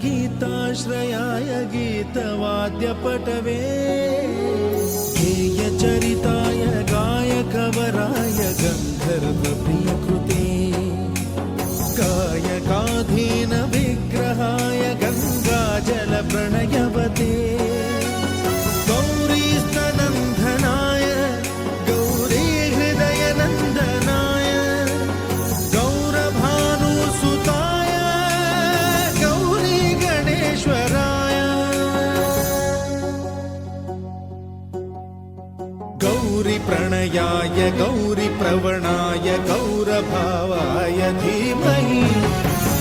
गीताश्रयाय गीतवाद्यपटवे गेयचरिताय गायकवराय गन्धर्वप्रियकृते कायकाधीन विग्रहाय गङ्गाजलप्रणयवते गौरीस्तनन्दनाय गौरी हृदयनन्दनाय गौरभानुसुताय गौरी गणेश्वराय गौरी प्रणयाय गौरी प्रवणाय गौरभावाय धीमहि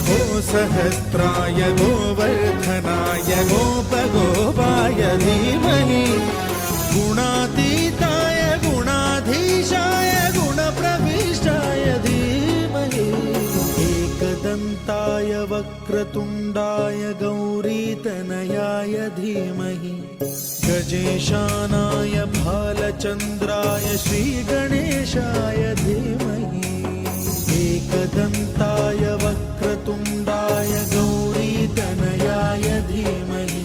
गो सहस्राय गोवर्धनाय गोपगोपाय धीमहि गुणातीताय गुणाधीशाय गुणप्रविष्टाय धीमहि एकदन्ताय वक्रतुण्डाय गौरीतनयाय धीमहि गजेशानाय भालचन्द्राय श्रीगणेशाय धीमहि एकदन्ताय वक्रतुण्डाय गौरीतनयाय धीमहि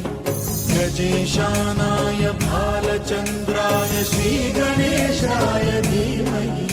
गजेशानाय भालचन्द्राय श्रीगणेशाय धीमहि